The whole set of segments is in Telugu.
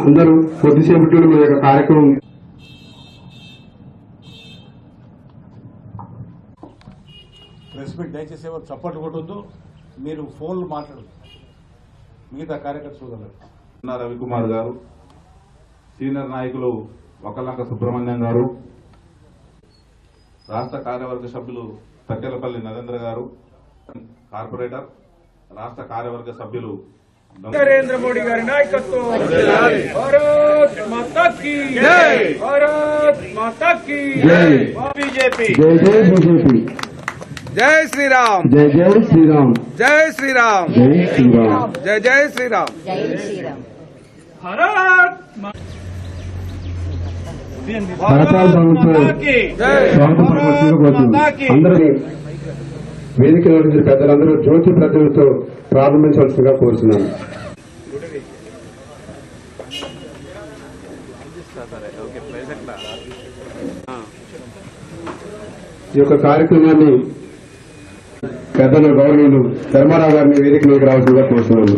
అందరూ కొద్దిసేపట్లో మీ యొక్క కార్యక్రమం ప్రెస్ మీట్ దయచేసి ఎవరు చప్పట్లు కొట్టొద్దు, మీరు ఫోన్లు మాట్లాడదు. మిగతా కార్యకర్త సోదరులు రవికుమార్ గారు, సీనియర్ నాయకులు వకలంక సుబ్రహ్మణ్యం గారు, రాష్ట్ర కార్యవర్గ సభ్యులు తక్కెలపల్లి నరేంద్ర గారు, కార్పొరేటర్ రాష్ట్ర కార్యవర్గ సభ్యులు నరేంద్ర మోడీ గారి నాయకత్వం, భారత్ మాతా కీ జై, భారత్ మాతా కీ జై, బీజేపీ జై జై బీజేపీ, జై శ్రీరామ్, జై జై శ్రీరామ్, జై శ్రీరామ్, జై శ్రీరామ్, జై జై శ్రీరామ్, జై శ్రీరామ్. భారత్ కరతాళ ధ్వనులతో స్వాగతం పలకవలసిందిగా కోరుతున్నాను. అందరినీ వేదికలో ఉన్న పెద్దలందరూ జ్యోతి ప్రతిమతో ప్రారంభించవలసిందిగా కోరుతున్నాను. ఈ యొక్క కార్యక్రమాన్ని పెద్దల గౌరవనీయులు ధర్మారావు గారిని వేదికలోకి రావాల్సిందిగా కోరుతున్నాను.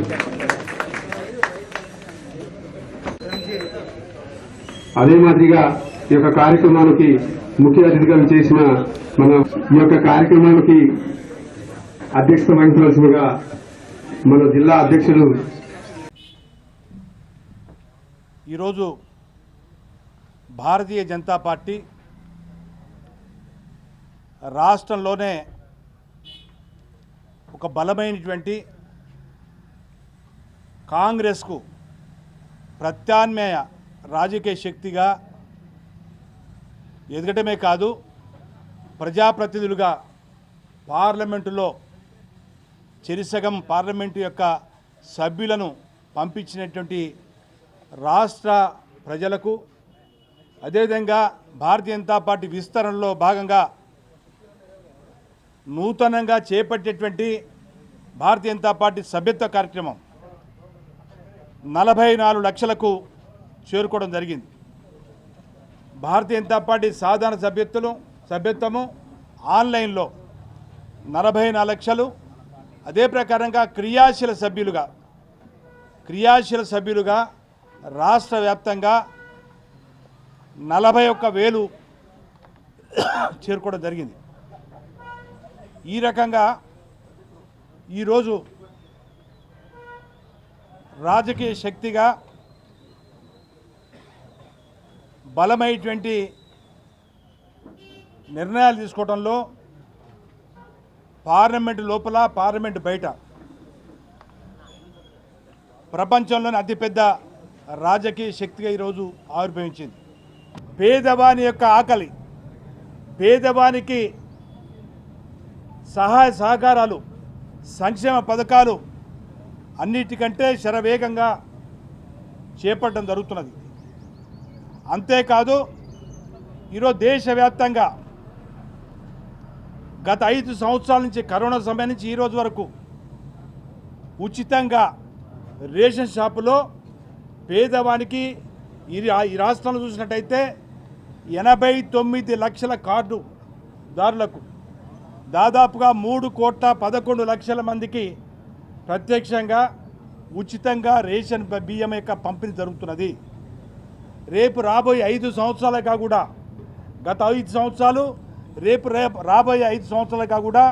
అదే మాదిరిగా ఈ యొక్క కార్యక్రమానికి ముఖ్య అతిథిగా చేసిన మన ఈ యొక్క కార్యక్రమానికి అధ్యక్షత వహించవలసిందిగా మన జిల్లా అధ్యక్షుడు ఈరోజు భారతీయ జనతా పార్టీ రాష్ట్రంలోనే ఒక బలమైనటువంటి కాంగ్రెస్కు ప్రత్యామ్నాయ రాజకీయ శక్తిగా ఎదగటమే కాదు, ప్రజాప్రతినిధులుగా పార్లమెంటులో చెరిసగం పార్లమెంటు యొక్క సభ్యులను పంపించినటువంటి రాష్ట్ర ప్రజలకు, అదేవిధంగా భారతీయ జనతా పార్టీ విస్తరణలో భాగంగా నూతనంగా చేపట్టేటువంటి భారతీయ జనతా పార్టీ సభ్యత్వ కార్యక్రమం 44 లక్షలకు చేరుకోవడం జరిగింది. భారతీయ జనతా పార్టీ సాధారణ సభ్యత్వము ఆన్లైన్లో 44 లక్షలు, అదే ప్రకారంగా క్రియాశీల సభ్యులుగా రాష్ట్ర వ్యాప్తంగా 41,000 చేరుకోవడం జరిగింది. ఈ రకంగా ఈరోజు రాజకీయ శక్తిగా బలమైనటువంటి నిర్ణయాలు తీసుకోవడంలో పార్లమెంటు లోపల పార్లమెంటు బయట ప్రపంచంలోని అతిపెద్ద రాజకీయ శక్తిగా ఈరోజు ఆవిర్భవించింది. పేదవాని యొక్క ఆకలి, పేదవానికి సహాయ సహకారాలు, సంక్షేమ పథకాలు అన్నిటికంటే శరవేగంగా చేపట్టడం జరుగుతున్నది. అంతేకాదు ఈరోజు దేశవ్యాప్తంగా గత 5 సంవత్సరాల నుంచి, కరోనా సమయం నుంచి ఈరోజు వరకు ఉచితంగా రేషన్ షాపులో పేదవానికి ఈ రాష్ట్రంలో చూసినట్టయితే 89 లక్షల కార్డుదారులకు దాదాపుగా 3,11,00,000 మందికి ప్రత్యక్షంగా ఉచితంగా రేషన్ బియ్యం యొక్క పంపిణీ జరుగుతున్నది. రేపు రాబోయే 5 సంవత్సరాలుగా కూడా, గత 5 సంవత్సరాలు, రేపు రాబోయే 5 సంవత్సరాలుగా కూడా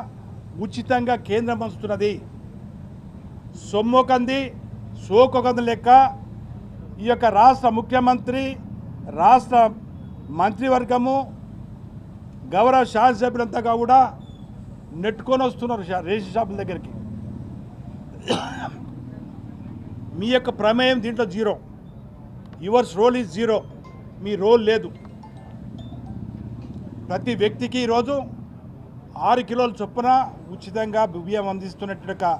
ఉచితంగా కేంద్రం పంచుతున్నది. సొమ్మొకంది సోకొకంది లెక్క ఈ యొక్క రాష్ట్ర ముఖ్యమంత్రి, రాష్ట్ర మంత్రివర్గము, గౌరవ శాసనసభ్యులంతా కూడా నెట్టుకొని వస్తున్నారు రేషన్ షాపుల దగ్గరికి. మీ యొక్క ప్రమేయం దీంట్లో zero. Yours role is zero. మీ రోల్ లేదు. ప్రతి వ్యక్తికి ఈరోజు 6 కిలోల చొప్పున ఉచితంగా బియ్యం అందిస్తున్నట్టు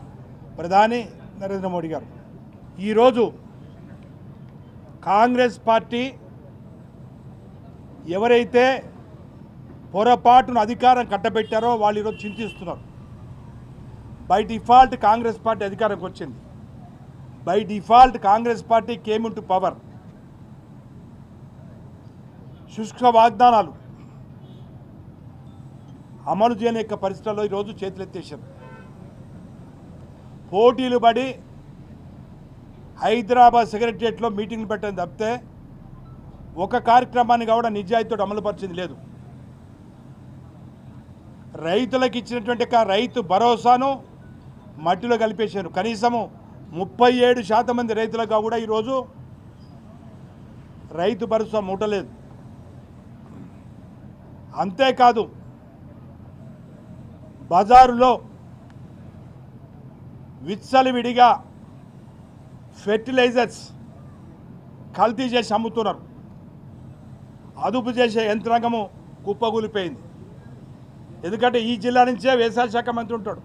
ప్రధాని నరేంద్ర మోడీ గారు. ఈరోజు కాంగ్రెస్ పార్టీ ఎవరైతే పొరపాటును అధికారం కట్టబెట్టారో వాళ్ళు ఈరోజు చింతిస్తున్నారు. బై డిఫాల్ట్ కాంగ్రెస్ పార్టీ అధికారంకి వచ్చింది. By default Congress party came in to power. శుష్క వాగ్దానాలు అమలు చేయని యొక్క పరిస్థితుల్లో ఈరోజు చేతులెత్తేశారు. పోటీలు పడి హైదరాబాద్ సెక్రటరియట్లో మీటింగ్లు పెట్టని తప్పితే ఒక కార్యక్రమాన్ని కూడా నిజాయితీతో అమలుపరిచింది లేదు. రైతులకు ఇచ్చినటువంటి రైతు భరోసాను మట్టిలో కలిపేశారు. కనీసము 37% మంది రైతులకు కూడా ఈరోజు రైతు భరోసా ముట్టలేదు. అంతేకాదు బజారులో విచ్చలవిడిగా ఫెర్టిలైజర్స్ కల్తీ చేసి అమ్ముతున్నారు. అదుపు చేసే యంత్రాంగము కుప్పగూలిపోయింది. ఎందుకంటే ఈ జిల్లా నుంచే వ్యవసాయ శాఖ మంత్రి ఉంటాడు.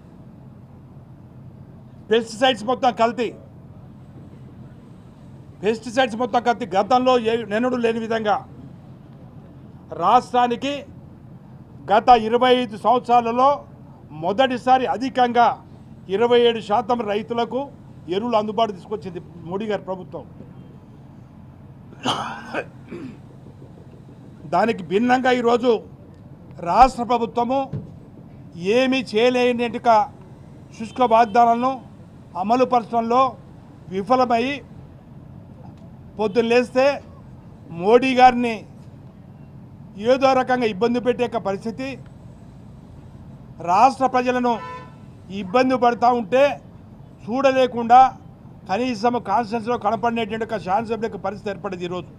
పెస్టిసైడ్స్ మొత్తం కల్తీ, గతంలో నెనడు లేని విధంగా రాష్ట్రానికి గత 25 సంవత్సరాలలో మొదటిసారి అధికంగా 27% రైతులకు ఎరువులు అందుబాటు తీసుకొచ్చింది మోడీ గారి ప్రభుత్వం. దానికి భిన్నంగా ఈరోజు రాష్ట్ర ప్రభుత్వము ఏమీ చేయలేని శుష్క వాగ్దానాలను అమలుపరచడంలో విఫలమై పొద్దున్న లేస్తే మోడీ గారిని ఏదో రకంగా ఇబ్బంది పెట్టే పరిస్థితి, రాష్ట్ర ప్రజలను ఇబ్బంది పడుతూ ఉంటే చూడలేకుండా కనీసం కాన్స్టిట్యూన్సీలో కనపడినటువంటి శాసనసభ్యులకు పరిస్థితి ఏర్పడింది ఈరోజు.